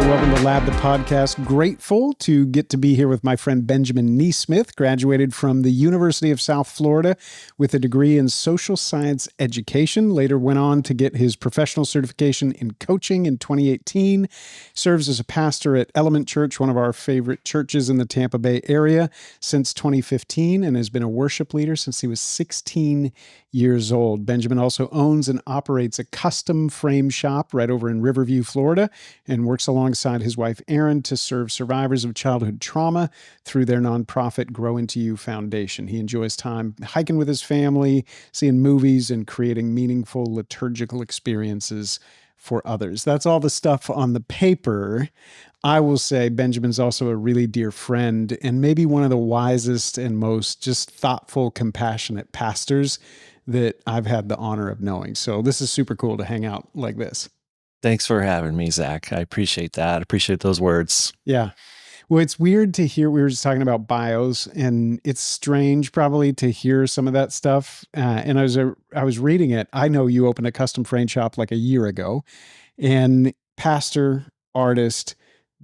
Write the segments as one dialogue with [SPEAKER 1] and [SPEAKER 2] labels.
[SPEAKER 1] Welcome to Lab the Podcast. Grateful to get to be here with my friend Benjamin NeSmith, graduated from the University of South Florida with a degree in social science education. Later went on to get his professional certification in coaching in 2018. Serves as a pastor at Element Church, one of our favorite churches in the Tampa Bay area, since 2015, and has been a worship leader since he was 16 years old. Benjamin also owns and operates a custom frame shop right over in Riverview, Florida, and works alongside his wife, Erin, to serve survivors of childhood trauma through their nonprofit Grow Into You Foundation. He enjoys time hiking with his family, seeing movies, and creating meaningful liturgical experiences for others. That's all the stuff on the paper. I will say Benjamin's also a really dear friend and maybe one of the wisest and most just thoughtful, compassionate pastors that I've had the honor of knowing. So this is super cool to hang out like this.
[SPEAKER 2] Thanks for having me, Zach. I appreciate that. I appreciate those words.
[SPEAKER 1] Yeah. Well, it's weird to hear, we were just talking about bios, and it's strange probably to hear some of that stuff. And I was reading it. I know you opened a custom frame shop like a year ago, and pastor, artist,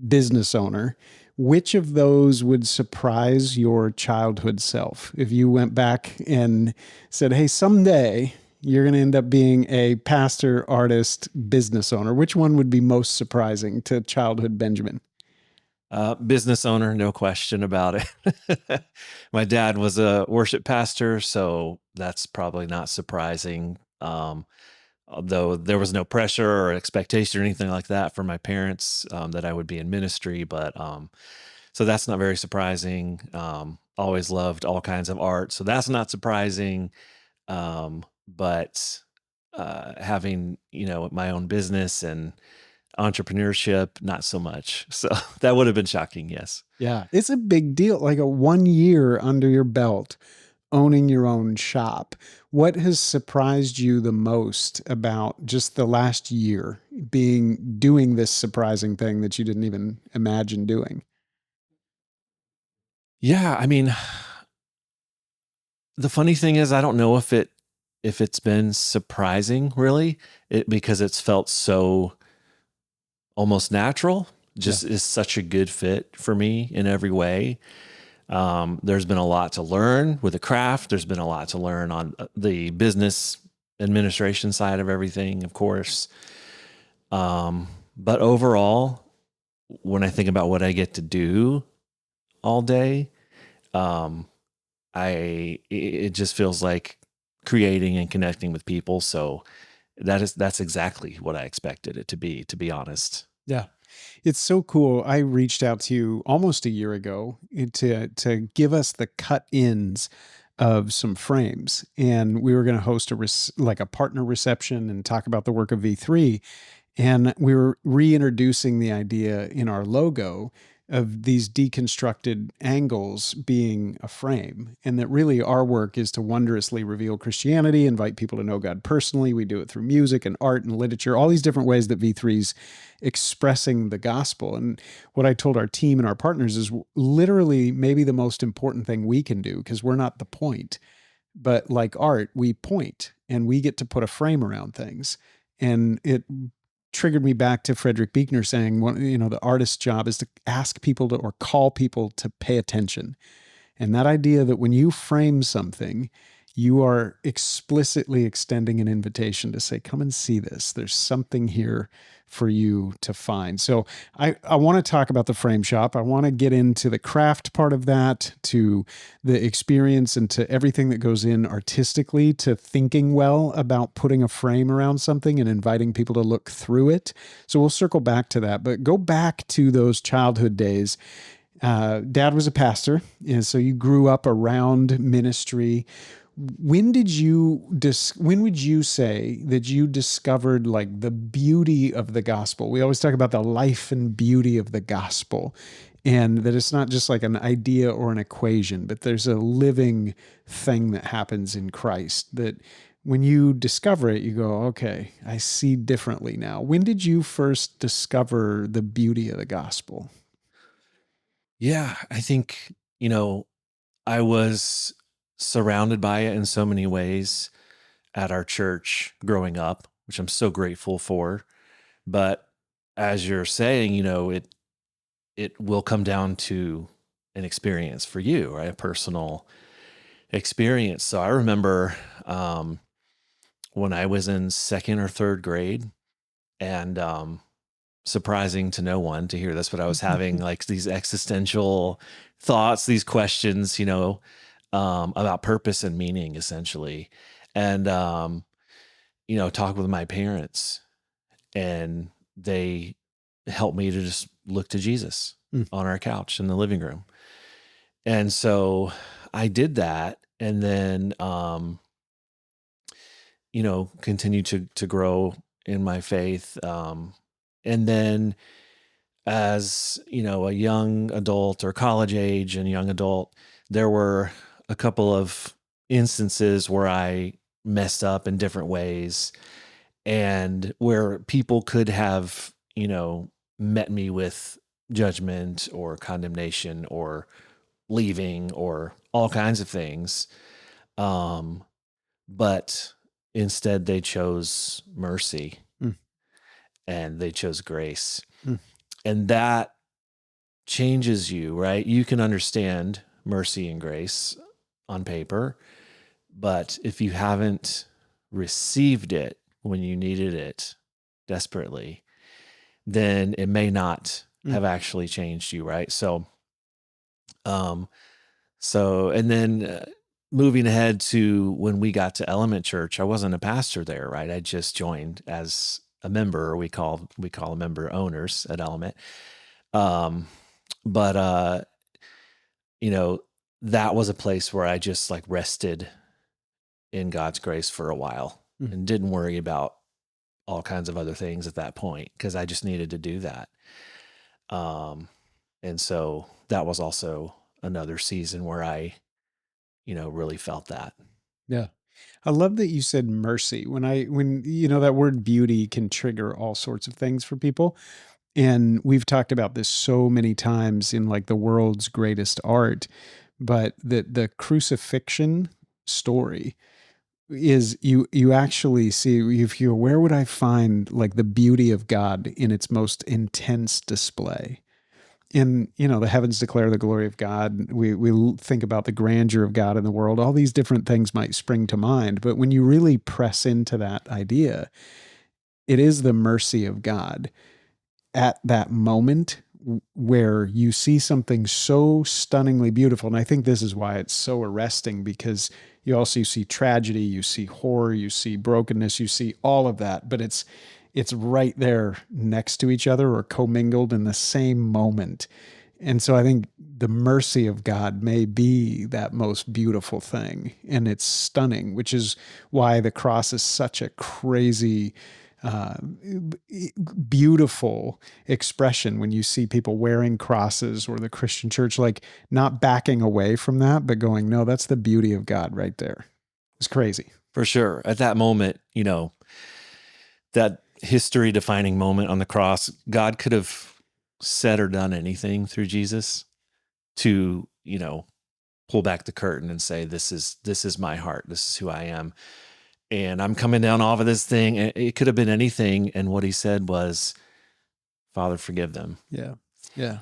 [SPEAKER 1] business owner. Which of those would surprise your childhood self if you went back and said, hey, someday you're going to end up being a pastor, artist, business owner? Which one would be most surprising to childhood Benjamin?
[SPEAKER 2] Business owner, no question about it. My dad was a worship pastor, so that's probably not surprising. Although there was no pressure or expectation or anything like that from my parents that I would be in ministry, but so that's not very surprising. Always loved all kinds of art, so that's not surprising. But having, my own business and entrepreneurship, not so much. So that would have been shocking. Yes.
[SPEAKER 1] Yeah. It's a big deal. Like a 1 year under your belt, owning your own shop. What has surprised you the most about just the last year doing this surprising thing that you didn't even imagine doing?
[SPEAKER 2] Yeah. I mean, the funny thing is, I don't know if it's been surprising really, because it's felt so almost natural, just is such a good fit for me in every way. There's been a lot to learn with the craft. There's been a lot to learn on the business administration side of everything, of course. But overall, when I think about what I get to do all day, it just feels like creating and connecting with people. So that's exactly what I expected it to be honest.
[SPEAKER 1] Yeah. It's so cool. I reached out to you almost a year ago to give us the cut ins of some frames. And we were going to host a partner reception and talk about the work of V3. And we were reintroducing the idea in our logo of these deconstructed angles being a frame, and that really our work is to wondrously reveal Christianity, invite people to know God personally. We do it through music and art and literature, all these different ways that V3's expressing the gospel. And what I told our team and our partners is literally maybe the most important thing we can do, because we're not the point, but like art, we point and we get to put a frame around things. And it triggered me back to Frederick Buechner saying, the artist's job is to ask people to, or call people to pay attention. And that idea that when you frame something, you are explicitly extending an invitation to say, come and see this. There's something here for you to find. So I want to talk about the frame shop. I want to get into the craft part of that, to the experience, and to everything that goes in artistically, to thinking well about putting a frame around something and inviting people to look through it. So we'll circle back to that, but go back to those childhood days. Dad was a pastor, and so you grew up around ministry. When would you say that you discovered like the beauty of the gospel? We always talk about the life and beauty of the gospel, and that it's not just like an idea or an equation, but there's a living thing that happens in Christ that when you discover it, you go, okay, I see differently now. When did you first discover the beauty of the gospel?
[SPEAKER 2] Yeah, I think, I was surrounded by it in so many ways at our church growing up, which I'm so grateful for. But as you're saying, it will come down to an experience for you, right? A personal experience. So I remember when I was in second or third grade, and surprising to no one to hear this, but I was having like these existential thoughts, these questions, about purpose and meaning, essentially, and talk with my parents, and they helped me to just look to Jesus
[SPEAKER 1] Mm,
[SPEAKER 2] on our couch in the living room. And so I did that, and then continued to grow in my faith. And then as, a young adult or college age and young adult, there were a couple of instances where I messed up in different ways, and where people could have, met me with judgment or condemnation or leaving or all kinds of things. Um, but instead they chose mercy
[SPEAKER 1] mm,
[SPEAKER 2] and they chose grace.
[SPEAKER 1] mm.
[SPEAKER 2] And that changes you, right? You can understand mercy and grace on paper, but if you haven't received it when you needed it desperately, then it may not
[SPEAKER 1] Mm.
[SPEAKER 2] have actually changed you, right? Um, and then moving ahead to when we got to Element Church, I wasn't a pastor there, right? I just joined as a member. We call a member owners at Element. Um, but you know, that was a place where I just like rested in God's grace for a while
[SPEAKER 1] Mm.
[SPEAKER 2] and didn't worry about all kinds of other things at that point because I just needed to do that. Um, and so that was also another season where I, really felt that.
[SPEAKER 1] Yeah. I love that you said mercy. When that word beauty can trigger all sorts of things for people. And we've talked about this so many times in like the world's greatest art, but the crucifixion story is you actually see, if you where would I find like the beauty of God in its most intense display? In the heavens declare the glory of God. We think about the grandeur of God in the world. All these different things might spring to mind, but when you really press into that idea, it is the mercy of God at that moment where you see something so stunningly beautiful. And I think this is why it's so arresting, because you see tragedy, you see horror, you see brokenness, you see all of that, but it's right there next to each other or commingled in the same moment. And so I think the mercy of God may be that most beautiful thing, and it's stunning, which is why the cross is such a crazy, uh, beautiful expression when you see people wearing crosses, or the Christian church, like not backing away from that, but going, no, that's the beauty of God right there. It's crazy.
[SPEAKER 2] For sure. At that moment, that history defining moment on the cross, God could have said or done anything through Jesus to, pull back the curtain and say, this is my heart. This is who I am. And I'm coming down off of this thing. It could have been anything. And what he said was, Father, forgive them.
[SPEAKER 1] Yeah. Yeah.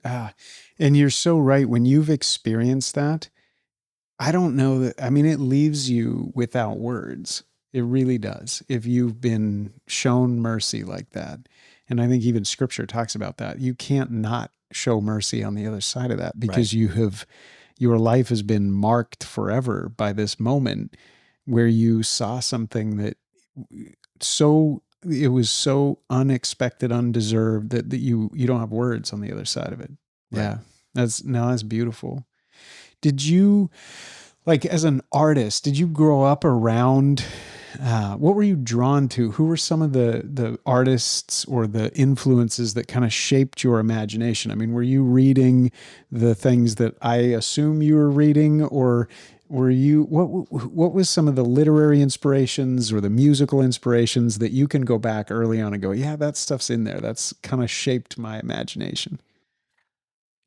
[SPEAKER 1] Ah, and you're so right. When you've experienced that, I don't know that, I mean, it leaves you without words. It really does. If you've been shown mercy like that. And I think even scripture talks about that. You can't not show mercy on the other side of that,
[SPEAKER 2] Right.
[SPEAKER 1] because your life has been marked forever by this moment where you saw something that it was so unexpected, undeserved, that you don't have words on the other side of it.
[SPEAKER 2] Right.
[SPEAKER 1] Yeah. That's beautiful. Did you, like, as an artist, did you grow up around, what were you drawn to? Who were some of the artists or the influences that kind of shaped your imagination? I mean, were you reading the things that I assume you were reading, or what was some of the literary inspirations or the musical inspirations that you can go back early on and go, yeah, that stuff's in there. That's kind of shaped my imagination.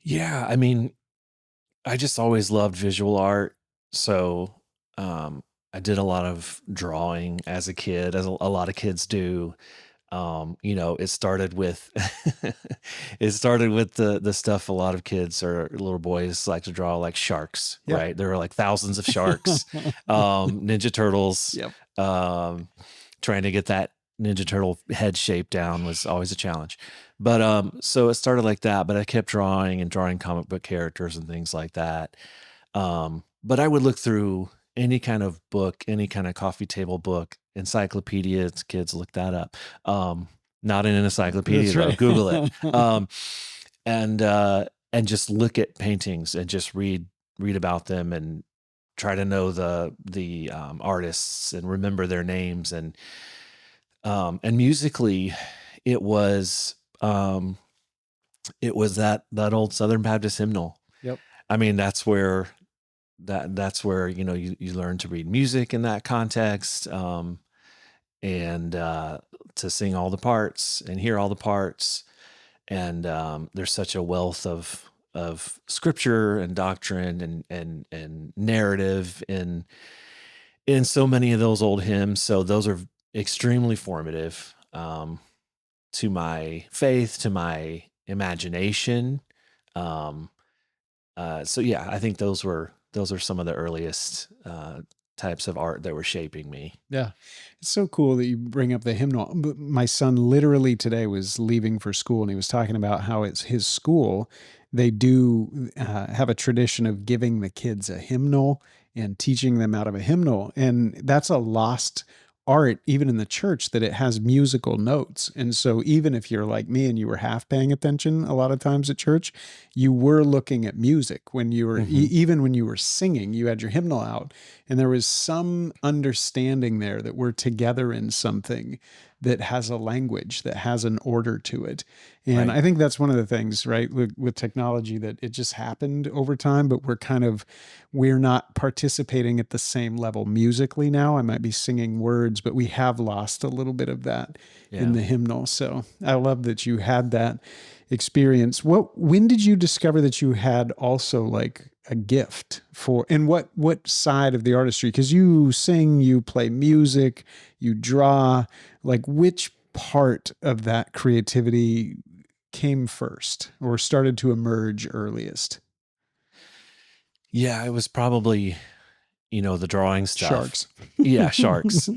[SPEAKER 2] Yeah. I mean, I just always loved visual art. So I did a lot of drawing as a kid, as a lot of kids do. It started with it started with the stuff a lot of kids or little boys like to draw, like sharks,
[SPEAKER 1] Yeah.
[SPEAKER 2] right? There were like thousands of sharks, Ninja Turtles.
[SPEAKER 1] Yep.
[SPEAKER 2] Um, Trying to get that Ninja Turtle head shape down was always a challenge. But so it started like that, but I kept drawing and drawing comic book characters and things like that. But I would look through any kind of book, any kind of coffee table book, encyclopedias, kids look that up. Not in an encyclopedia
[SPEAKER 1] That's
[SPEAKER 2] though,
[SPEAKER 1] right.
[SPEAKER 2] Google it. And just look at paintings and just read about them and try to know the artists and remember their names. And musically it was um it was that old Southern Baptist hymnal.
[SPEAKER 1] Yep.
[SPEAKER 2] I mean, that's where you learn to read music in that context, and to sing all the parts and hear all the parts. And there's such a wealth of scripture and doctrine and narrative in so many of those old hymns. So those are extremely formative, to my faith, to my imagination. Um, so yeah, I think those are some of the earliest types of art that were shaping me.
[SPEAKER 1] Yeah. It's so cool that you bring up the hymnal. My son literally today was leaving for school and he was talking about how it's his school. They do have a tradition of giving the kids a hymnal and teaching them out of a hymnal. And that's a lost art, even in the church, that it has musical notes. And so even if you're like me and you were half paying attention a lot of times at church, you were looking at music when you were,
[SPEAKER 2] Hmm.
[SPEAKER 1] even when you were singing, you had your hymnal out and there was some understanding there that we're together in something that has a language, that has an order to it. And
[SPEAKER 2] Right.
[SPEAKER 1] I think that's one of the things, right, with technology, that it just happened over time, but we're not participating at the same level musically now. I might be singing words, but we have lost a little bit of that in
[SPEAKER 2] Yeah.
[SPEAKER 1] the hymnal. So I love that you had that experience. When did you discover that you had also like a gift for, and what side of the artistry? Because you sing, you play music, you draw, like which part of that creativity came first or started to emerge earliest?
[SPEAKER 2] Yeah, it was probably, the drawing stuff.
[SPEAKER 1] Sharks.
[SPEAKER 2] Yeah, sharks.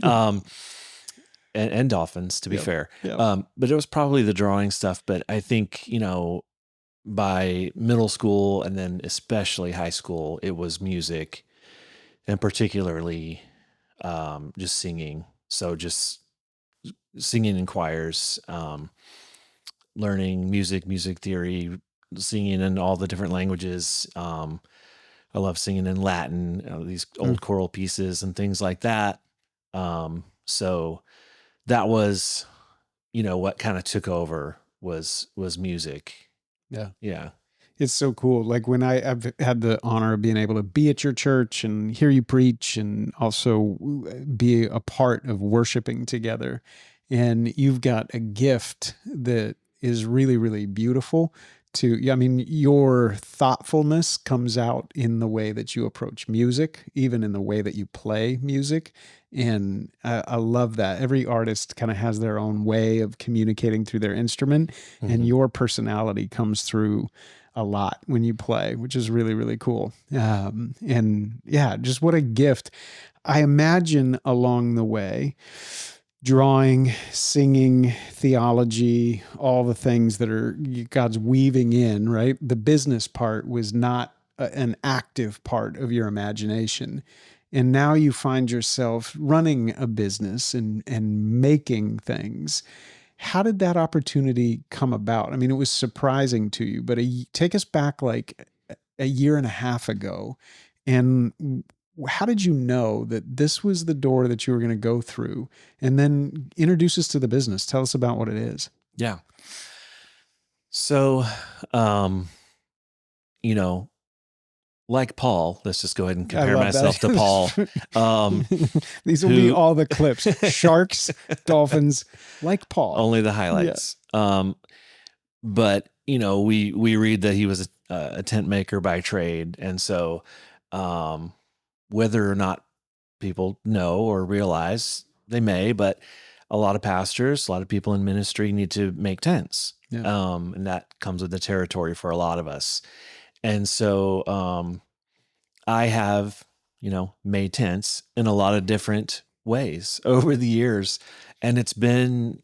[SPEAKER 2] And dolphins, to be
[SPEAKER 1] Yep.
[SPEAKER 2] fair.
[SPEAKER 1] Yep.
[SPEAKER 2] But it was probably the drawing stuff. But I think, by middle school and then especially high school, it was music, and particularly just singing. So just singing in choirs, learning music theory, singing in all the different languages. I love singing in Latin, these
[SPEAKER 1] Mm,
[SPEAKER 2] old choral pieces and things like that. So that was, what kind of took over was music.
[SPEAKER 1] yeah.
[SPEAKER 2] Yeah.
[SPEAKER 1] It's so cool. Like when I've had the honor of being able to be at your church and hear you preach and also be a part of worshiping together. And you've got a gift that is really, really beautiful to, yeah, I mean, your thoughtfulness comes out in the way that you approach music, even in the way that you play music. And I love that. Every artist kind of has their own way of communicating through their instrument, and
[SPEAKER 2] Hmm.
[SPEAKER 1] your personality comes through a lot when you play, which is really, really cool. And yeah, just what a gift. I imagine along the way, drawing, singing, theology, all the things that are God's weaving in, right? The business part was not an active part of your imagination. And now you find yourself running a business and making things. How did that opportunity come about? I mean, it was surprising to you, but take us back like a year and a half ago. And how did you know that this was the door that you were going to go through? And then introduce us to the business. Tell us about what it is.
[SPEAKER 2] Yeah. So, um, you know, like Paul, let's just go ahead and
[SPEAKER 1] I
[SPEAKER 2] compare
[SPEAKER 1] love
[SPEAKER 2] myself to Paul,
[SPEAKER 1] that.
[SPEAKER 2] um,
[SPEAKER 1] These will be
[SPEAKER 2] who
[SPEAKER 1] all the clips. Sharks, dolphins, like Paul.
[SPEAKER 2] only the
[SPEAKER 1] Yeah.
[SPEAKER 2] highlights. But we read that he was a tent maker by trade, and so whether or not people know or realize, they may, but a lot of pastors, a lot of people in ministry need to make tents.
[SPEAKER 1] Yeah.
[SPEAKER 2] And that comes with the territory for a lot of us. And so I have, made tents in a lot of different ways over the years. And it's been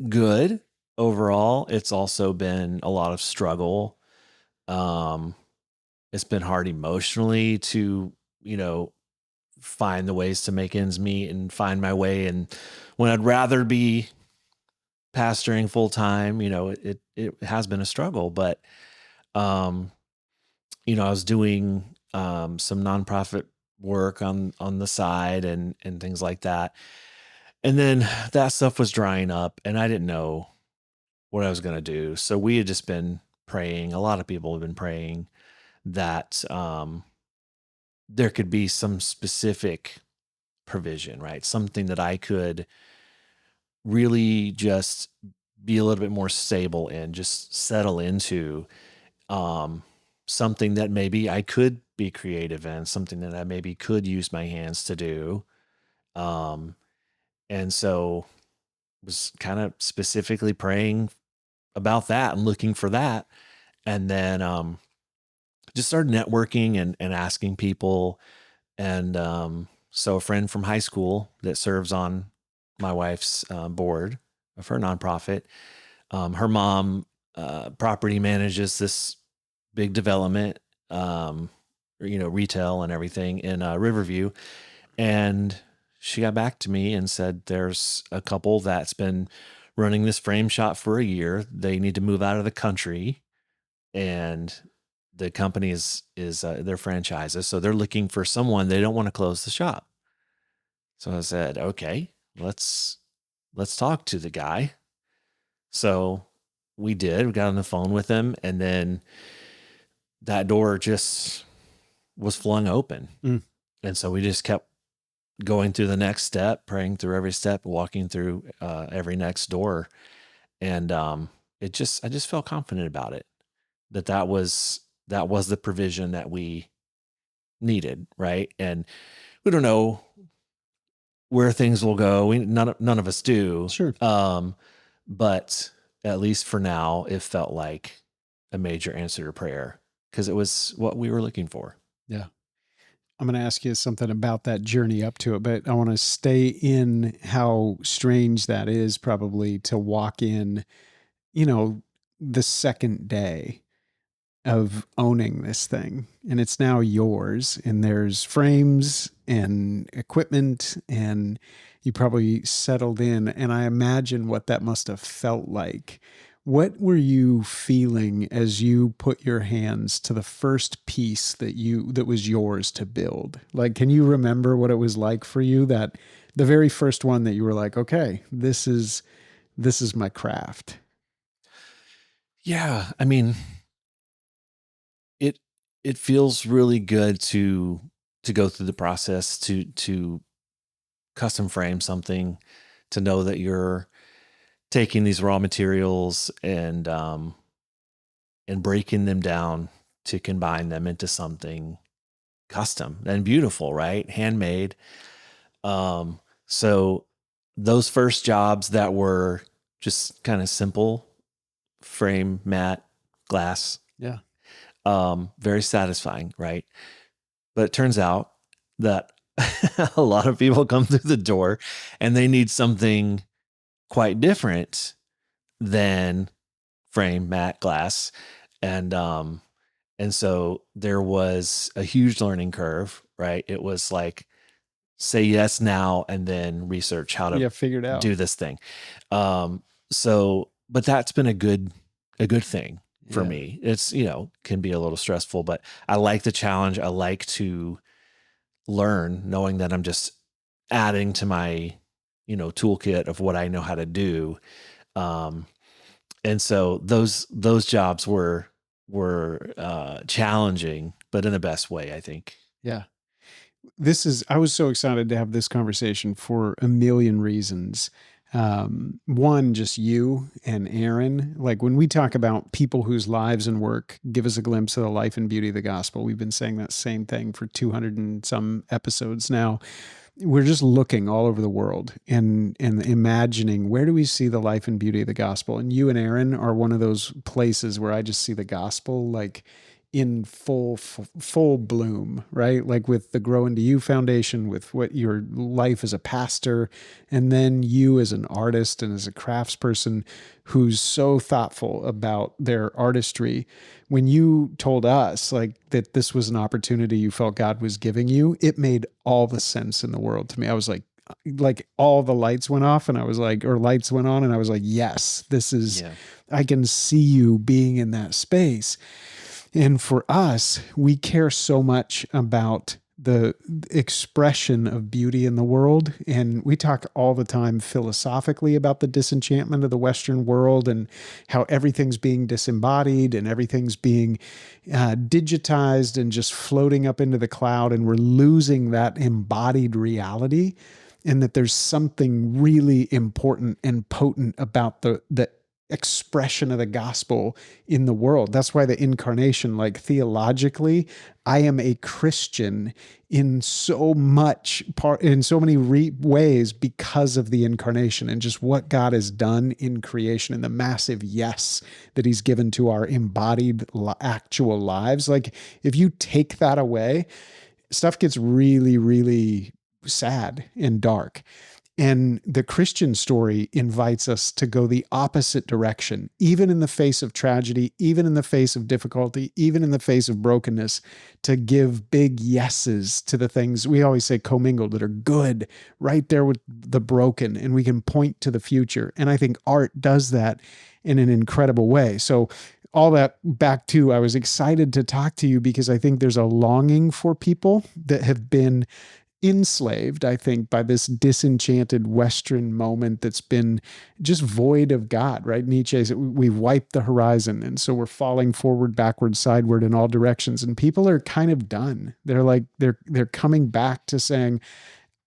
[SPEAKER 2] good overall. It's also been a lot of struggle. Um, it's been hard emotionally to, you know, find the ways to make ends meet and find my way. And when I'd rather be pastoring full time, it has been a struggle. But um, I was doing some nonprofit work on the side and things like that. And then that stuff was drying up, and I didn't know what I was going to do. So we had just been praying. A lot of people have been praying that there could be some specific provision, right? Something that I could really just be a little bit more stable in, just settle into, um, something that maybe I could be creative in, something that I maybe could use my hands to do. Um, and so was kind of specifically praying about that and looking for that. And then just started networking and asking people. And so a friend from high school that serves on my wife's board of her nonprofit, her mom property manages this big development, retail and everything in Riverview. And she got back to me and said, there's a couple that's been running this frame shop for a year. They need to move out of the country, and the company is their franchises. So they're looking for someone. They don't want to close the shop. So I said, okay, let's talk to the guy. So we did. We got on the phone with him, and then that door just was flung open.
[SPEAKER 1] Mm.
[SPEAKER 2] And so we just kept going through the next step, praying through every step, walking through every next door. And I just felt confident about it, that was the provision that we needed. Right. And we don't know where things will go. None of us do.
[SPEAKER 1] Sure.
[SPEAKER 2] But at least for now, it felt like a major answer to prayer because it was what we were looking for.
[SPEAKER 1] Yeah. I'm going to ask you something about that journey up to it, but I want to stay in how strange that is probably to walk in, the second day of owning this thing, and it's now yours, and there's frames and equipment, and you probably settled in, and I imagine what that must have felt like. What were you feeling as you put your hands to the first piece that was yours to build? Like, can you remember what it was like for you, that the very first one that you were like, okay, this is my craft?
[SPEAKER 2] Yeah. I mean, it it feels really good to go through the process to custom frame something, to know that you're taking these raw materials and breaking them down to combine them into something custom and beautiful, right? Handmade. So those first jobs that were just kind of simple frame, mat, glass,
[SPEAKER 1] Yeah.
[SPEAKER 2] very satisfying, right? But it turns out that a lot of people come through the door and they need something quite different than frame, mat, glass. And so there was a huge learning curve, right? It was like, say yes now and then research how to
[SPEAKER 1] Yeah, figured out.
[SPEAKER 2] do this thing. But that's been a good thing for
[SPEAKER 1] Yeah.
[SPEAKER 2] me. It's, can be a little stressful, but I like the challenge. I like to learn, knowing that I'm just adding to my, toolkit of what I know how to do. Um, and so those jobs were challenging, but in the best way, I think.
[SPEAKER 1] Yeah. I was so excited to have this conversation for a million reasons. One, just you and Aaron. Like, when we talk about people whose lives and work give us a glimpse of the life and beauty of the gospel, we've been saying that same thing for 200 and some episodes now. we're just looking all over the world and imagining, where do we see the life and beauty of the gospel? And you and Aaron are one of those places where I just see the gospel like in full bloom, right? Like with the Grow Into You Foundation, with what your life as a pastor, and then you as an artist and as a craftsperson who's so thoughtful about their artistry. When you told us like that this was an opportunity you felt God was giving you, it made all the sense in the world to me. I was like all the lights went off and I was like, or lights went on and I was like, yes, this is,
[SPEAKER 2] Yeah.
[SPEAKER 1] I can see you being in that space. And for us, we care so much about the expression of beauty in the world. And we talk all the time philosophically about the disenchantment of the Western world and how everything's being disembodied and everything's being digitized and just floating up into the cloud. And we're losing that embodied reality. And that there's something really important and potent about the expression of the gospel in the world. That's why the incarnation, like theologically, I am a Christian in so much part, in so many ways because of the incarnation and just what God has done in creation and the massive yes that he's given to our embodied actual lives. Like if you take that away, stuff gets really, really sad and dark. And the Christian story invites us to go the opposite direction, even in the face of tragedy, even in the face of difficulty, even in the face of brokenness, to give big yeses to the things we always say commingled that are good, right there with the broken, and we can point to the future. And I think art does that in an incredible way. So all that back to, I was excited to talk to you because I think there's a longing for people that have been enslaved, I think, by this disenchanted Western moment that's been just void of God, right? Nietzsche said, we've wiped the horizon. And so we're falling forward, backward, sideward in all directions. And people are kind of done. They're like, they're coming back to saying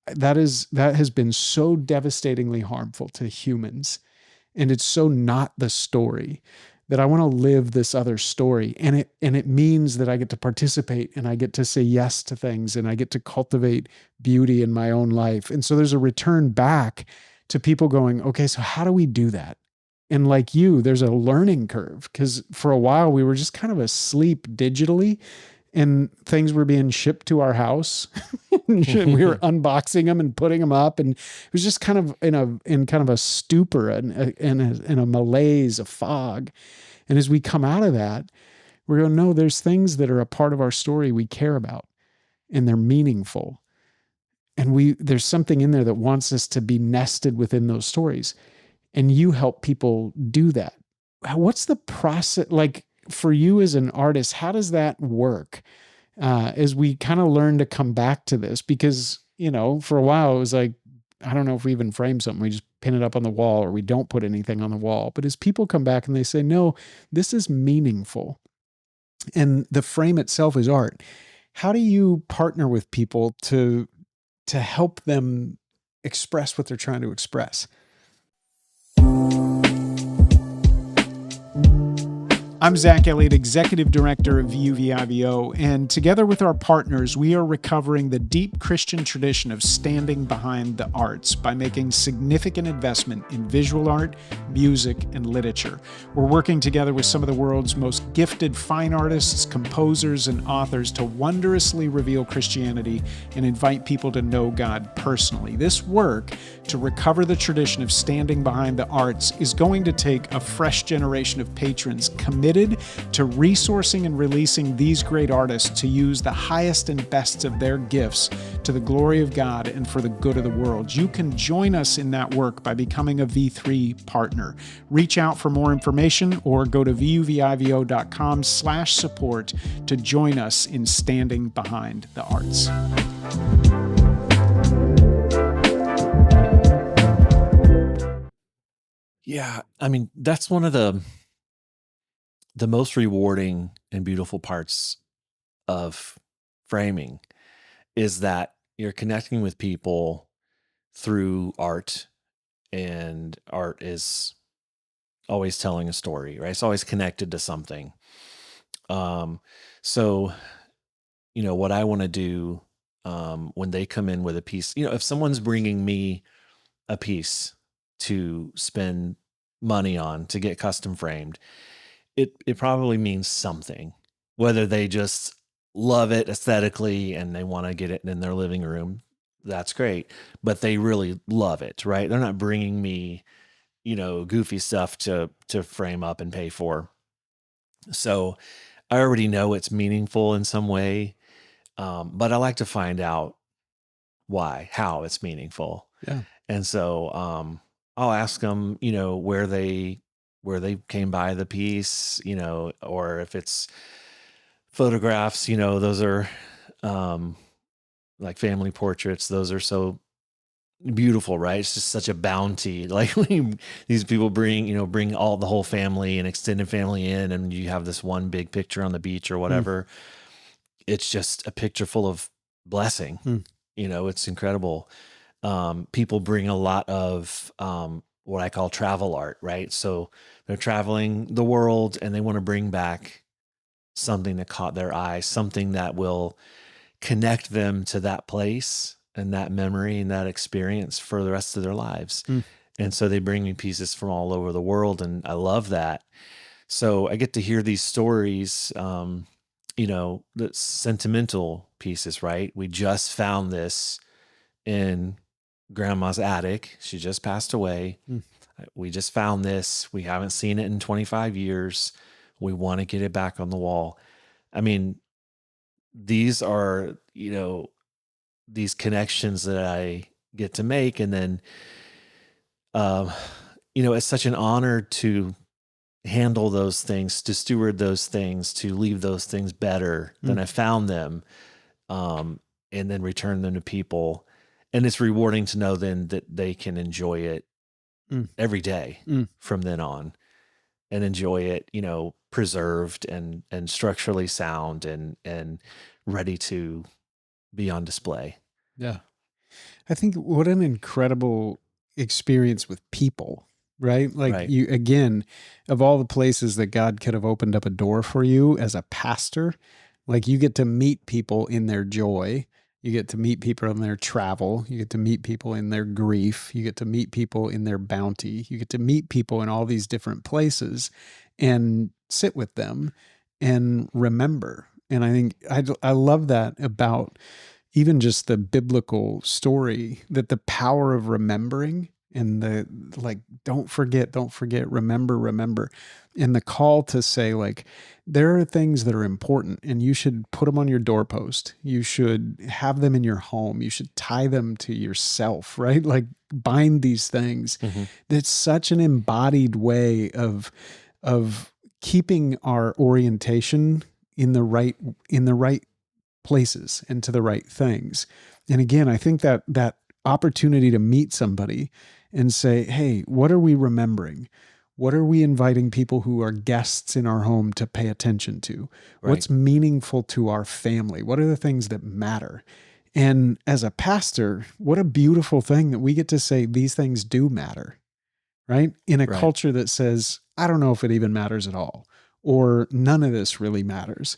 [SPEAKER 1] that has been so devastatingly harmful to humans. And it's so not the story that I want to live this other story. And it means that I get to participate and I get to say yes to things and I get to cultivate beauty in my own life. And so there's a return back to people going, okay, so how do we do that? And like you, there's a learning curve because for a while we were just kind of asleep digitally and things were being shipped to our house. We were unboxing them and putting them up, and it was just kind of in kind of a stupor and in a malaise, a fog. And as we come out of that, we're going, no, there's things that are a part of our story we care about, and they're meaningful, and there's something in there that wants us to be nested within those stories. And you help people do that. What's the process like for you as an artist? How does that work? As we kind of learn to come back to this, because, for a while it was like, I don't know if we even frame something, we just pin it up on the wall or we don't put anything on the wall. But as people come back and they say, no, this is meaningful and the frame itself is art. How do you partner with people to help them express what they're trying to express? I'm Zach Elliott, Executive Director of VUVIBO, and together with our partners, we are recovering the deep Christian tradition of standing behind the arts by making significant investment in visual art, music, and literature. We're working together with some of the world's most gifted fine artists, composers, and authors to wondrously reveal Christianity and invite people to know God personally. This work to recover the tradition of standing behind the arts is going to take a fresh generation of patrons committed to resourcing and releasing these great artists to use the highest and best of their gifts to the glory of God and for the good of the world. You can join us in that work by becoming a V3 partner. Reach out for more information or go to vuvivo.com/support to join us in standing behind the arts.
[SPEAKER 2] Yeah, I mean, that's one of the most rewarding and beautiful parts of framing is that you're connecting with people through art, and art is always telling a story, right? It's always connected to something. Um, so what I want to do when they come in with a piece, if someone's bringing me a piece to spend money on to get custom framed, it probably means something. Whether they just love it aesthetically and they want to get it in their living room, that's great. But they really love it, right? They're not bringing me, goofy stuff to frame up and pay for. So I already know it's meaningful in some way, but I like to find out why, how it's meaningful.
[SPEAKER 1] Yeah.
[SPEAKER 2] And so I'll ask them, where they came by the piece, or if it's photographs, those are um, like family portraits. Those are so beautiful, right? It's just such a bounty. Like when these people bring all the whole family and extended family in, and you have this one big picture on the beach or
[SPEAKER 1] Mm,
[SPEAKER 2] whatever. It's just a picture full of blessing.
[SPEAKER 1] mm,
[SPEAKER 2] It's incredible. People bring a lot of what I call travel art, right? So they're traveling the world and they want to bring back something that caught their eye, something that will connect them to that place and that memory and that experience for the rest of their lives.
[SPEAKER 1] mm,
[SPEAKER 2] And so they bring me pieces from all over the world, and I love that. So I get to hear these stories, the sentimental pieces, right? We just found this in grandma's attic. She just passed away.
[SPEAKER 1] mm.
[SPEAKER 2] We just found this. We haven't seen it in 25 years. We want to get it back on the wall. I mean, these are, these connections that I get to make. And then, um, it's such an honor to handle those things, to steward those things, to leave those things better than
[SPEAKER 1] Mm,
[SPEAKER 2] I found them, and then return them to people. And it's rewarding to know then that they can enjoy it
[SPEAKER 1] mm,
[SPEAKER 2] every day
[SPEAKER 1] mm.
[SPEAKER 2] from then on, and enjoy it, preserved and structurally sound and ready to be on display.
[SPEAKER 1] Yeah. I think what an incredible experience with people, right? Like
[SPEAKER 2] Right.
[SPEAKER 1] you, again, of all the places that God could have opened up a door for you as a pastor, like you get to meet people in their joy. You get to meet people in their travel. You get to meet people in their grief. You get to meet people in their bounty. You get to meet people in all these different places and sit with them and remember. And I think I love that about even just the biblical story, that the power of remembering and the like, don't forget, remember, remember. And the call to say, like, there are things that are important and you should put them on your doorpost. You should have them in your home. You should tie them to yourself, right? Like bind these things.
[SPEAKER 2] Hmm.
[SPEAKER 1] That's such an embodied way of keeping our orientation in the right places and to the right things. And again, I think that that opportunity to meet somebody and say, "Hey, what are we remembering? What are we inviting people who are guests in our home to pay attention to?
[SPEAKER 2] Right.
[SPEAKER 1] What's meaningful to our family? What are the things that matter?" And as a pastor, what a beautiful thing that we get to say these things do matter, right? In a
[SPEAKER 2] Right.
[SPEAKER 1] culture that says, "I don't know if it even matters at all," or "none of this really matters."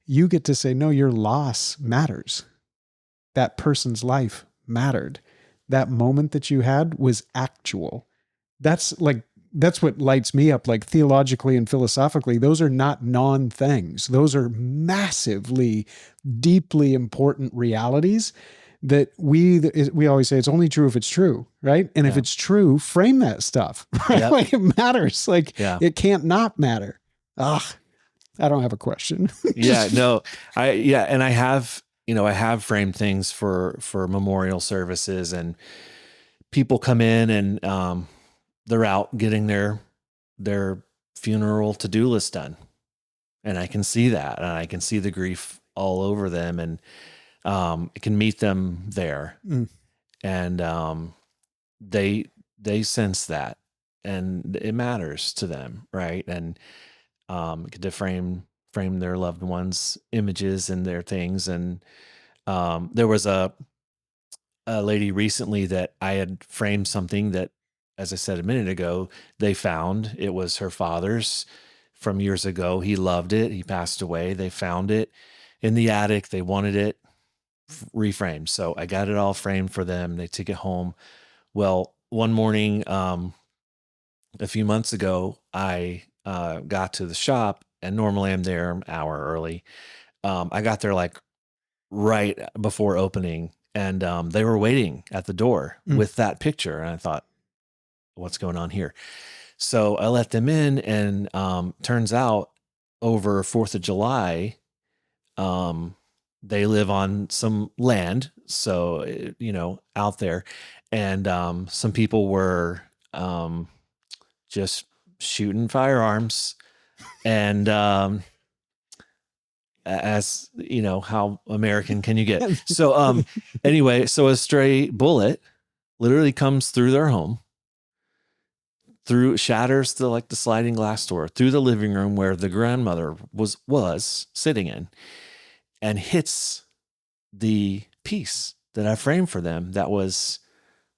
[SPEAKER 1] You get to say, no, your loss matters. That person's life mattered. That moment that you had was actual. That's like, that's what lights me up, like theologically and philosophically. Those are not non things. Those are massively, deeply important realities that we always say it's only true if it's true, right? And if
[SPEAKER 2] Yeah.
[SPEAKER 1] it's true, frame that stuff, right?
[SPEAKER 2] Yep.
[SPEAKER 1] Like it matters. Like
[SPEAKER 2] Yeah.
[SPEAKER 1] it can't not matter. Ugh, I don't have a question.
[SPEAKER 2] Yeah.
[SPEAKER 1] Just
[SPEAKER 2] No, and I have framed things for memorial services, and people come in and, they're out getting their funeral to-do list done. And I can see that, and I can see the grief all over them, and, it can meet them there.
[SPEAKER 1] mm,
[SPEAKER 2] And, they sense that, and it matters to them, right? And get to frame their loved ones' images and their things. And there was a lady recently that I had framed something that, as I said a minute ago, they found it was her father's from years ago. He loved it. He passed away. They found it in the attic. They wanted it reframed. So I got it all framed for them. They took it home. Well, one morning, a few months ago, I got to the shop, and normally I'm there an hour early. I got there like right before opening, and they were waiting at the door
[SPEAKER 1] Mm.
[SPEAKER 2] with that picture. And I thought, what's going on here? So I let them in, and turns out over 4th of July, um, they live on some land, so out there, and some people were just shooting firearms, and as you know, how American can you get? So anyway, so a stray bullet literally comes through their home, through shatters the sliding glass door, through the living room where the grandmother was sitting in, and hits the piece that I framed for them that was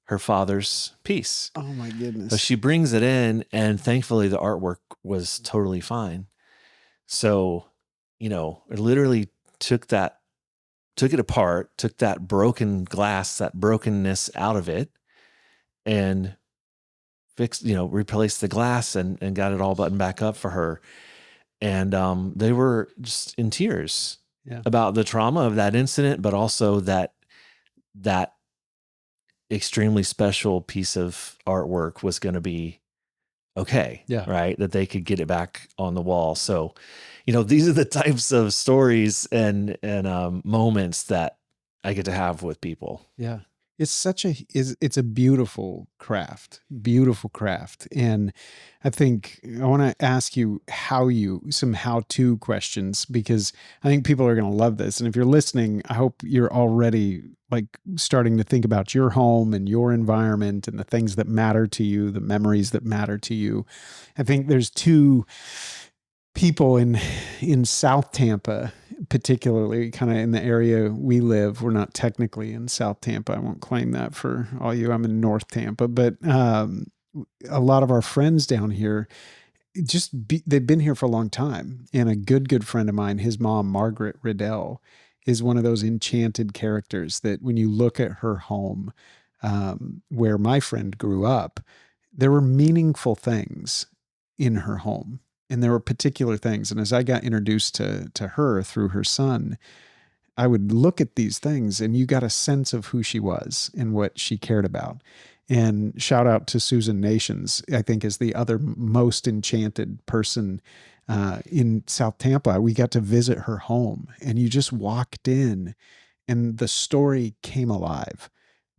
[SPEAKER 2] her father's piece.
[SPEAKER 1] Oh my
[SPEAKER 2] So
[SPEAKER 1] goodness.
[SPEAKER 2] she brings it in, and thankfully the artwork was totally fine. So, it literally took it apart, took that broken glass, that brokenness out of it, and fixed, replaced the glass, and got it all buttoned back up for her. And they were just in tears
[SPEAKER 1] Yeah.
[SPEAKER 2] about the trauma of that incident, but also that extremely special piece of artwork was going to be okay,
[SPEAKER 1] Yeah.
[SPEAKER 2] right? That they could get it back on the wall. So, these are the types of stories and moments that I get to have with people.
[SPEAKER 1] Yeah. It's a beautiful craft. And I think I want to ask you some how-to questions, because I think people are going to love this. And if you're listening, I hope you're already like starting to think about your home and your environment and the things that matter to you, the memories that matter to you. I think there's two people in South Tampa, particularly kind of in the area we live. We're not technically in South Tampa. I won't claim that for all you. I'm in North Tampa, but a lot of our friends down here they've been here for a long time. And a good friend of mine, his mom, Margaret Riddell, is one of those enchanted characters that when you look at her home, where my friend grew up, there were meaningful things in her home. And there were particular things. And as I got introduced to her through her son, I would look at these things and you got a sense of who she was and what she cared about. And shout out to Susan Nations, I think is the other most enchanted person in South Tampa. We got to visit her home and you just walked in and the story came alive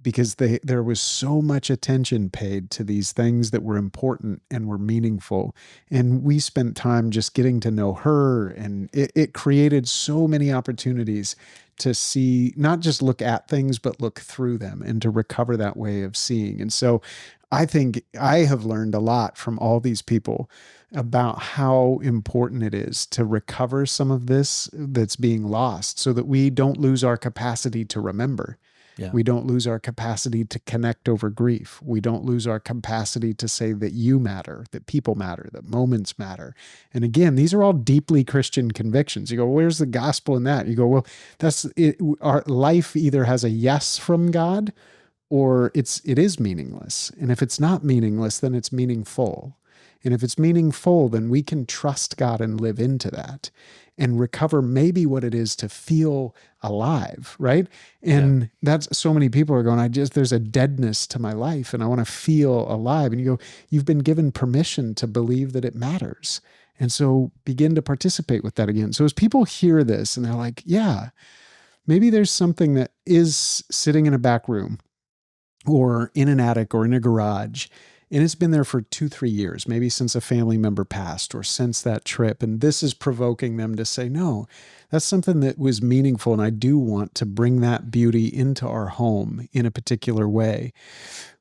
[SPEAKER 1] because there was so much attention paid to these things that were important and were meaningful. And we spent time just getting to know her, and it created so many opportunities to see, not just look at things, but look through them and to recover that way of seeing. And so I think I have learned a lot from all these people about how important it is to recover some of this that's being lost so that we don't lose our capacity to remember.
[SPEAKER 2] Yeah.
[SPEAKER 1] We don't lose our capacity to connect over grief. We don't lose our capacity to say that you matter, that people matter, that moments matter. And again, these are all deeply Christian convictions. You go, where's the gospel in that? You go, well, that's it. Our life either has a yes from God or it is meaningless. And if it's not meaningless, then it's meaningful. And if it's meaningful, then we can trust God and live into that and recover maybe what it is to feel alive, right? And that's so many people are going, there's a deadness to my life and I want to feel alive. And you go, you've been given permission to believe that it matters. And so begin to participate with that again. So as people hear this and they're like, yeah, maybe there's something that is sitting in a back room or in an attic or in a garage, and it's been there for 2-3 years, maybe since a family member passed or since that trip. And this is provoking them to say, no, that's something that was meaningful. And I do want to bring that beauty into our home in a particular way.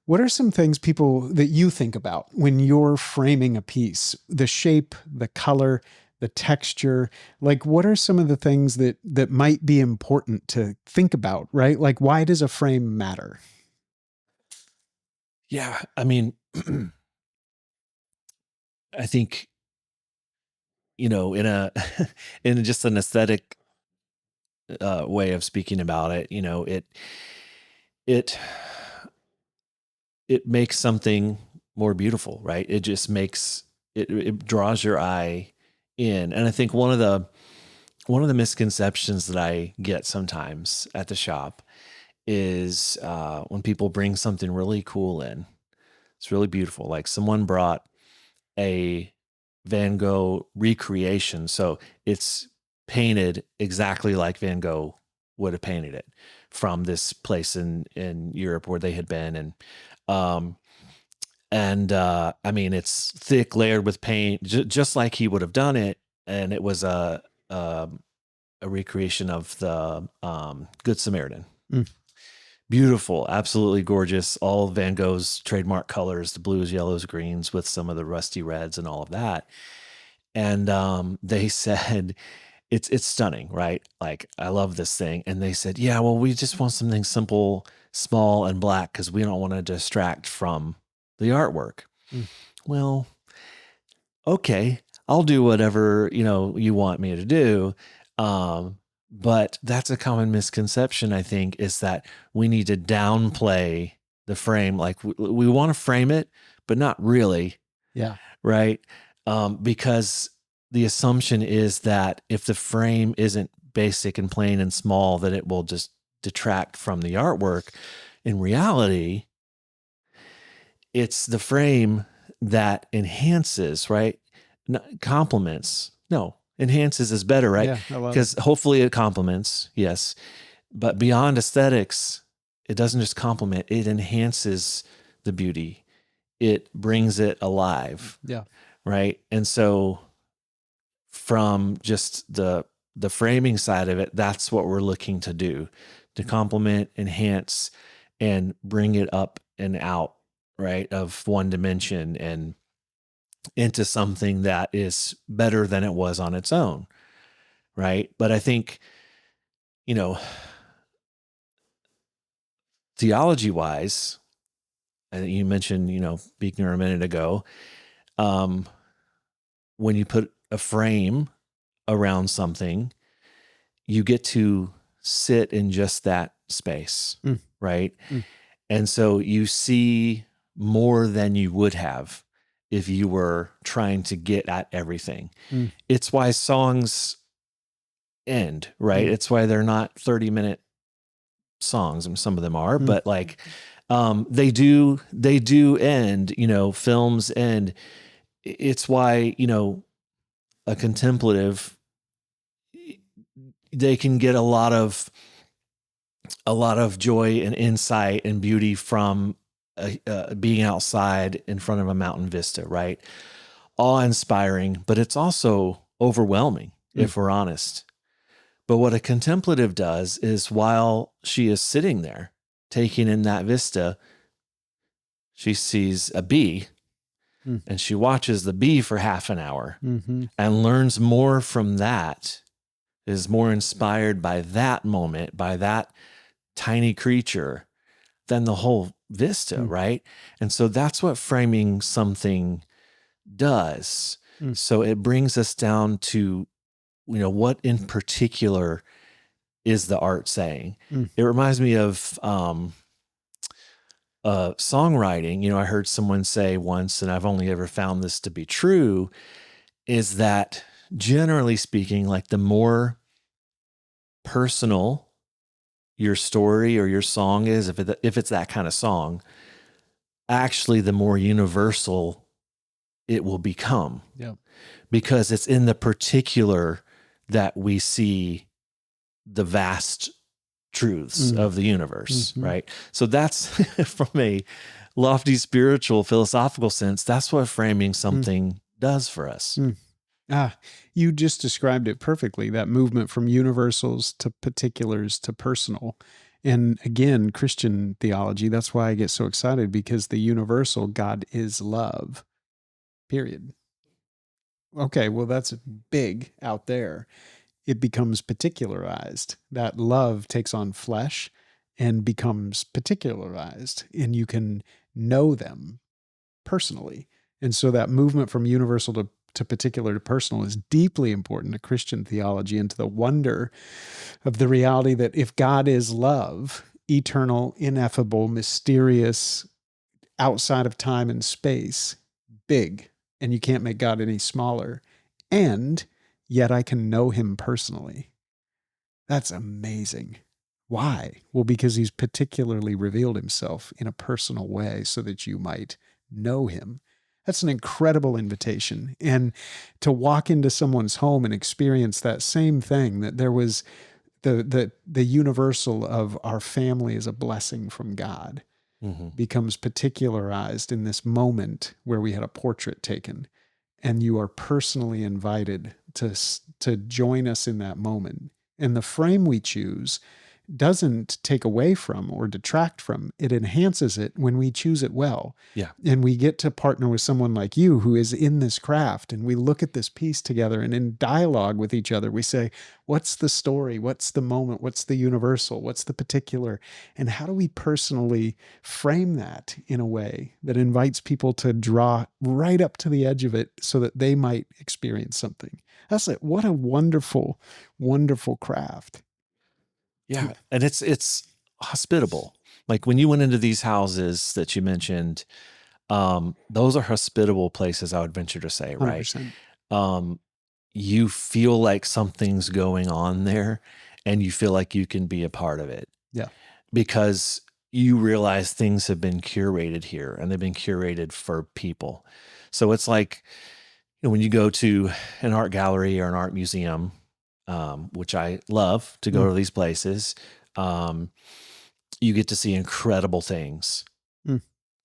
[SPEAKER 1] What are some things people that you think about when you're framing a piece? The shape, the color, the texture, like what are some of the things that might be important to think about, right? Like why does a frame matter?
[SPEAKER 2] Yeah. I mean, I think, in a, in just an aesthetic way of speaking about it. It it makes something more beautiful, right? It just makes it draws your eye in. And I think one of the misconceptions that I get sometimes at the shop is when people bring something really cool in. It's really beautiful. Like someone brought a Van Gogh recreation. So it's painted exactly like Van Gogh would have painted it from this place in Europe where they had been. Um, I mean, it's thick, layered with paint, just like he would have done it. And it was um, a recreation of the Good Samaritan.
[SPEAKER 1] Mm.
[SPEAKER 2] Beautiful, absolutely gorgeous. All Van Gogh's trademark colors, the blues, yellows, greens, with some of the rusty reds and all of that. And they said, it's stunning, right? Like, I love this thing. And they said, yeah, well, we just want something simple, small, and black because we don't want to distract from the artwork.
[SPEAKER 1] Mm.
[SPEAKER 2] Well, okay, I'll do whatever, you want me to do. But that's a common misconception, I think, is that we need to downplay the frame. Like we want to frame it, but not really,
[SPEAKER 1] Yeah.
[SPEAKER 2] right? Because the assumption is that if the frame isn't basic and plain and small, that it will just detract from the artwork. In reality, it's the frame that enhances, right? Complements. No, enhances is better, right?
[SPEAKER 1] Yeah, I love it.
[SPEAKER 2] Because hopefully it complements, yes. But beyond aesthetics, it doesn't just complement, it enhances the beauty. It brings it alive,
[SPEAKER 1] Yeah.
[SPEAKER 2] right? And so from just the framing side of it, that's what we're looking to do, to complement, enhance, and bring it up and out, right, of one dimension and into something that is better than it was on its own, right? But I think, you know, theology wise, and you mentioned, Buechner a minute ago, um, when you put a frame around something, you get to sit in just that space,
[SPEAKER 1] Mm.
[SPEAKER 2] right?
[SPEAKER 1] Mm.
[SPEAKER 2] And so you see more than you would have if you were trying to get at everything.
[SPEAKER 1] Mm.
[SPEAKER 2] It's why songs end, right?
[SPEAKER 1] Mm.
[SPEAKER 2] It's why they're not 30-minute songs. I mean, some of them are,
[SPEAKER 1] Mm.
[SPEAKER 2] but like they do end, films end. It's why, a contemplative, they can get a lot of joy and insight and beauty from being outside in front of a mountain vista, right? Awe-inspiring, but it's also overwhelming,
[SPEAKER 1] Mm.
[SPEAKER 2] if we're honest. But what a contemplative does is while she is sitting there taking in that vista, she sees a bee
[SPEAKER 1] Mm.
[SPEAKER 2] and she watches the bee for half an hour
[SPEAKER 1] Mm-hmm.
[SPEAKER 2] and learns more from that, is more inspired by that moment, by that tiny creature than the whole vista,
[SPEAKER 1] Mm.
[SPEAKER 2] right? And so that's what framing something does.
[SPEAKER 1] Mm.
[SPEAKER 2] So it brings us down to, what in particular is the art saying?
[SPEAKER 1] Mm.
[SPEAKER 2] It reminds me of songwriting. I heard someone say once, and I've only ever found this to be true, is that generally speaking, like the more personal your story or your song is, if it's that kind of song, actually the more universal it will become.
[SPEAKER 1] Yeah.
[SPEAKER 2] Because it's in the particular that we see the vast truths
[SPEAKER 1] Mm.
[SPEAKER 2] of the universe,
[SPEAKER 1] Mm-hmm.
[SPEAKER 2] right? So that's from a lofty spiritual philosophical sense, that's what framing something does for us.
[SPEAKER 1] Mm. You just described it perfectly, that movement from universals to particulars to personal. And again, Christian theology, that's why I get so excited, because the universal, God is love, period. Okay, well, that's big out there. It becomes particularized. That love takes on flesh and becomes particularized, and you can know them personally. And so that movement from universal to particular to personal is deeply important to Christian theology and to the wonder of the reality that if God is love, eternal, ineffable, mysterious, outside of time and space, big, and you can't make God any smaller, and yet I can know him personally. That's amazing. Why? Well, because he's particularly revealed himself in a personal way so that you might know him. That's an incredible invitation. And to walk into someone's home and experience that same thing, that there was the universal of our family is a blessing from God,
[SPEAKER 2] Hmm.
[SPEAKER 1] becomes particularized in this moment where we had a portrait taken, and you are personally invited to join us in that moment. And the frame we choose doesn't take away from or detract from, it enhances it when we choose it well.
[SPEAKER 2] Yeah.
[SPEAKER 1] And we get to partner with someone like you who is in this craft, and we look at this piece together, and in dialogue with each other, we say, what's the story? What's the moment? What's the universal? What's the particular? And how do we personally frame that in a way that invites people to draw right up to the edge of it so that they might experience something? That's it. What a wonderful, wonderful craft.
[SPEAKER 2] Yeah. And it's hospitable. Like when you went into these houses that you mentioned, those are hospitable places, I would venture to say, right?
[SPEAKER 1] 100%.
[SPEAKER 2] Um, you feel like something's going on there and you feel like you can be a part of it
[SPEAKER 1] Yeah.
[SPEAKER 2] because you realize things have been curated here and they've been curated for people. So it's like, when you go to an art gallery or an art museum, which I love to go
[SPEAKER 1] Mm,
[SPEAKER 2] to these places, um, you get to see incredible things,
[SPEAKER 1] mm,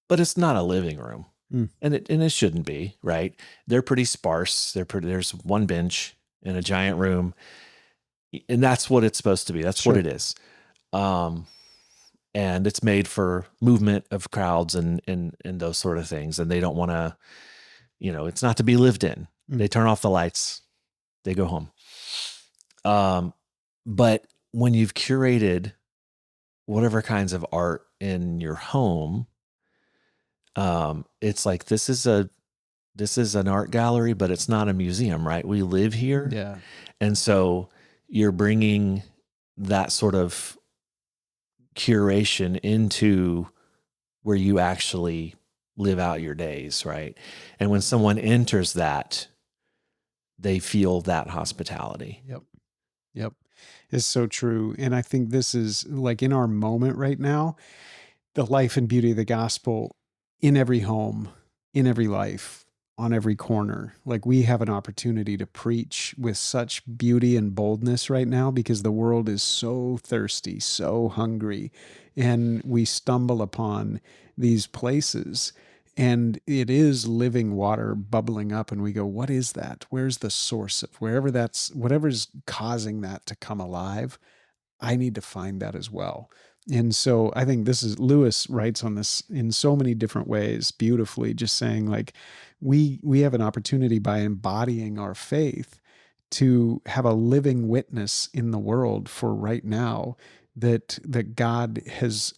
[SPEAKER 2] but it's not a living room.
[SPEAKER 1] mm.
[SPEAKER 2] And it shouldn't be, right? They're pretty sparse. There's one bench in a giant room, and that's what it's supposed to be. That's what
[SPEAKER 1] Sure.
[SPEAKER 2] it is. Um, and it's made for movement of crowds and those sort of things. And they don't want to, it's not to be lived in.
[SPEAKER 1] Mm,
[SPEAKER 2] They turn off the lights, they go home. Um, but when you've curated whatever kinds of art in your home, it's like this is an art gallery, but it's not a museum, right? We live here.
[SPEAKER 1] yeah.
[SPEAKER 2] And so you're bringing that sort of curation into where you actually live out your days, right? And when someone enters that, they feel that hospitality.
[SPEAKER 1] Yep. Yep. It's so true. And I think this is like in our moment right now, the life and beauty of the gospel in every home, in every life, on every corner. Like we have an opportunity to preach with such beauty and boldness right now because the world is so thirsty, so hungry, and we stumble upon these places. And it is living water bubbling up, and we go, what is that? Where's the source of whatever's causing that to come alive? I need to find that as well. And so I think this is Lewis writes on this in so many different ways, beautifully, just saying like we have an opportunity by embodying our faith to have a living witness in the world for right now that God has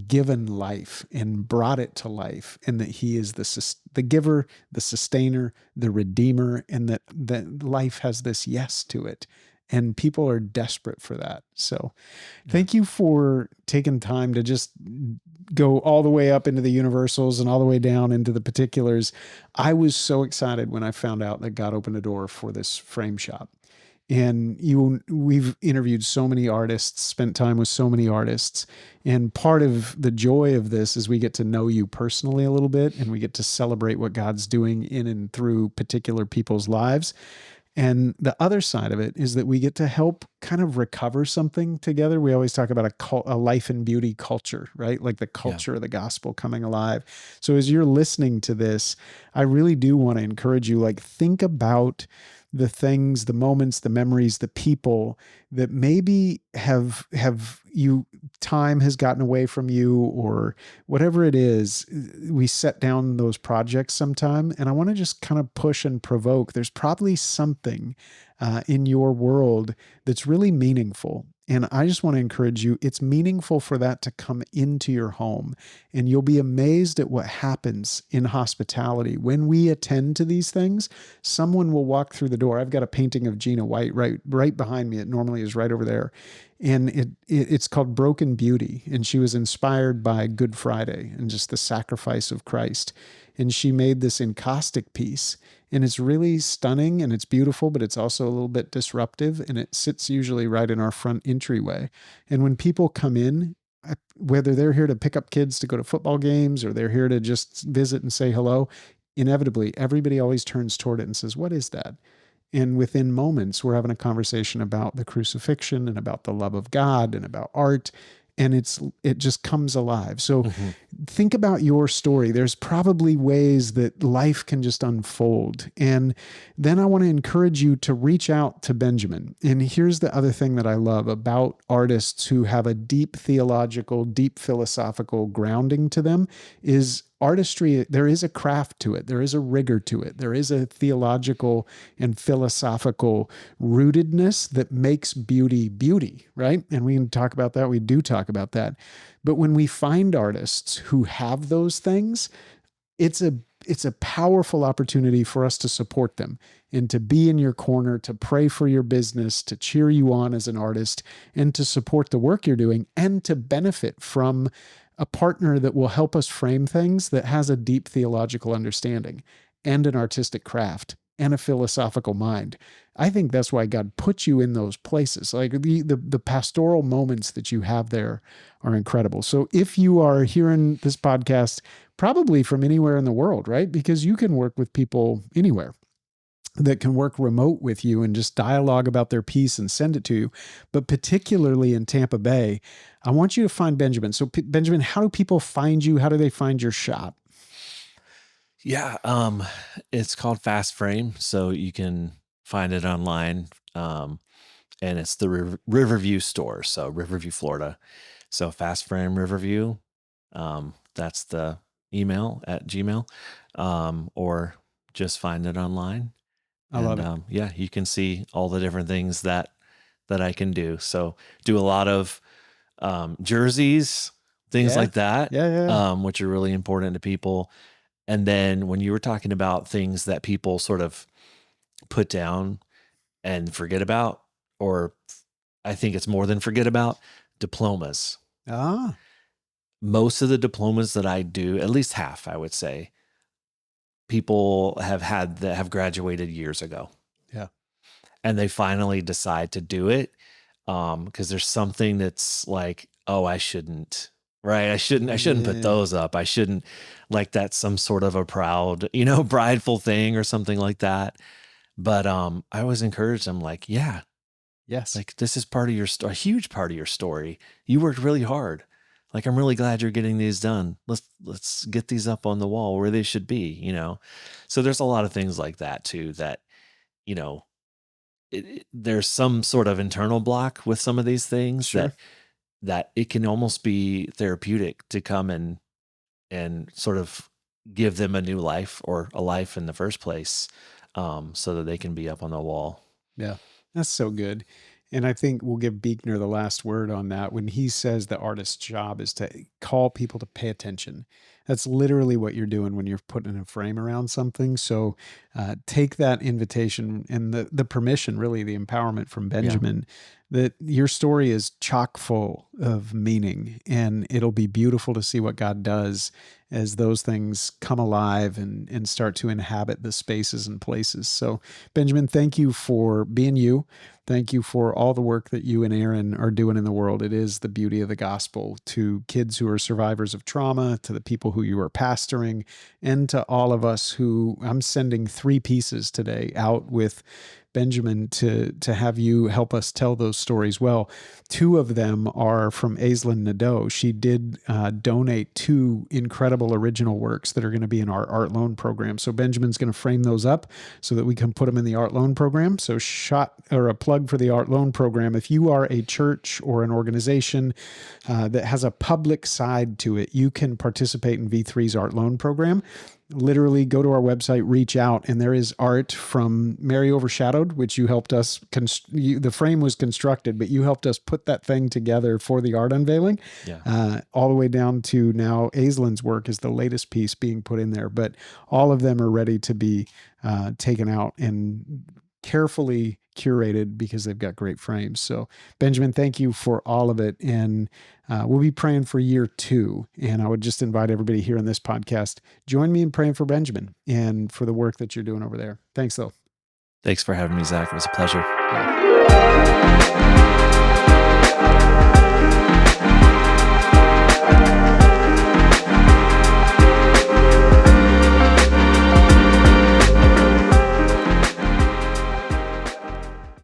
[SPEAKER 1] given life and brought it to life, and that He is the giver, the sustainer, the redeemer, and that life has this yes to it, and people are desperate for that. So,
[SPEAKER 2] Yeah.
[SPEAKER 1] thank you for taking time to just go all the way up into the universals and all the way down into the particulars. I was so excited when I found out that God opened a door for this frame shop. And we've interviewed so many artists, spent time with so many artists. And part of the joy of this is we get to know you personally a little bit, and we get to celebrate what God's doing in and through particular people's lives. And the other side of it is that we get to help kind of recover something together. We always talk about a life and beauty culture, right? Like the
[SPEAKER 2] Yeah.
[SPEAKER 1] culture of the gospel coming alive. So as you're listening to this, I really do want to encourage you, like, think about the things, the moments, the memories, the people that maybe have you time has gotten away from you, or whatever it is. We set down those projects sometime, and I want to just kind of push and provoke. There's probably something in your world that's really meaningful, And I just want to encourage you, it's meaningful for that to come into your home. And you'll be amazed at what happens in hospitality. When we attend to these things, someone will walk through the door. I've got a painting of Gina White right behind me. It normally is right over there. And it's called Broken Beauty. And she was inspired by Good Friday and just the sacrifice of Christ. And she made this encaustic piece. And it's really stunning and it's beautiful, but it's also a little bit disruptive. And it sits usually right in our front entryway. And when people come in, whether they're here to pick up kids to go to football games or they're here to just visit and say hello, inevitably everybody always turns toward it and says, "What is that?" And within moments, we're having a conversation about the crucifixion and about the love of God and about art. And it just comes alive. So
[SPEAKER 2] Mhm.
[SPEAKER 1] think about your story. There's probably ways that life can just unfold. And then I want to encourage you to reach out to Benjamin. And here's the other thing that I love about artists who have a deep theological, deep philosophical grounding to them is artistry. There is a craft to it. There is a rigor to it. There is a theological and philosophical rootedness that makes beauty beauty, right? And we can talk about that. We do talk about that. But when we find artists who have those things, it's a powerful opportunity for us to support them and to be in your corner, to pray for your business, to cheer you on as an artist, and to support the work you're doing, and to benefit from a partner that will help us frame things that has a deep theological understanding and an artistic craft and a philosophical mind. I think that's why God put you in those places. Like the pastoral moments that you have there are incredible. So if you are hearing this podcast, probably from anywhere in the world, right? Because you can work with people anywhere that can work remote with you and just dialogue about their piece and send it to you. But particularly in Tampa Bay, I want you to find Benjamin. So Benjamin, how do people find you? How do they find your shop?
[SPEAKER 2] Yeah, it's called Fast Frame, so you can find it online, and it's the Riverview store, so Riverview, Florida. So Fast Frame Riverview, that's the email at Gmail, or just find it online,
[SPEAKER 1] I love
[SPEAKER 2] and
[SPEAKER 1] it.
[SPEAKER 2] yeah, you can see all the different things that I can do. So do a lot of jerseys, things
[SPEAKER 1] Yeah.
[SPEAKER 2] like that,
[SPEAKER 1] Yeah. Yeah.
[SPEAKER 2] which are really important to people. And then when you were talking about things that people sort of put down and forget about, or I think it's more than forget about, diplomas.
[SPEAKER 1] Ah,
[SPEAKER 2] Most of the diplomas that I do, at least half, I would say, people have had that have graduated years ago
[SPEAKER 1] yeah.
[SPEAKER 2] and they finally decide to do it. Because there's something that's like, oh, I shouldn't, right? I shouldn't put
[SPEAKER 1] Yeah.
[SPEAKER 2] those up. I shouldn't, like, that's some sort of a proud, prideful thing or something like that. But I always encourage them, like, yeah,
[SPEAKER 1] Yes.
[SPEAKER 2] like, this is part of your story, a huge part of your story. You worked really hard. Like, I'm really glad you're getting these done. Let's get these up on the wall where they should be. So there's a lot of things like that too that, you know, there's some sort of internal block with some of these things
[SPEAKER 1] Sure.
[SPEAKER 2] that it can almost be therapeutic to come and sort of give them a new life or a life in the first place, so that they can be up on the wall.
[SPEAKER 1] Yeah, that's so good. And I think we'll give Buechner the last word on that when he says the artist's job is to call people to pay attention. That's literally what you're doing when you're putting a frame around something. So take that invitation and the permission, really, the empowerment from
[SPEAKER 2] Yeah.
[SPEAKER 1] Benjamin, that your story is chock full of meaning. And it'll be beautiful to see what God does as those things come alive and start to inhabit the spaces and places. So, Benjamin, thank you for being you. Thank you for all the work that you and Aaron are doing in the world. It is the beauty of the gospel to kids who are survivors of trauma, to the people who you are pastoring, and to all of us who I'm sending 3 pieces today out with Benjamin to have you help us tell those stories well. 2 of them are from Aislinn Nadeau. She did donate 2 incredible original works that are going to be in our art loan program. So Benjamin's going to frame those up so that we can put them in the art loan program. So a plug for the art loan program. If you are a church or an organization that has a public side to it, you can participate in V3's art loan program. literally go to our website, reach out, and there is art from Mary Overshadowed, which you helped us. The frame was constructed, but you helped us put that thing together for the art unveiling,
[SPEAKER 2] Yeah.
[SPEAKER 1] all the way down to now Aislin's work is the latest piece being put in there. But all of them are ready to be taken out and carefully curated because they've got great frames. So, Benjamin, thank you for all of it. And we'll be praying for year 2. And I would just invite everybody here in this podcast, join me in praying for Benjamin and for the work that you're doing over there. Thanks, though.
[SPEAKER 2] Thanks for having me, Zach. It was a pleasure.
[SPEAKER 1] Yeah.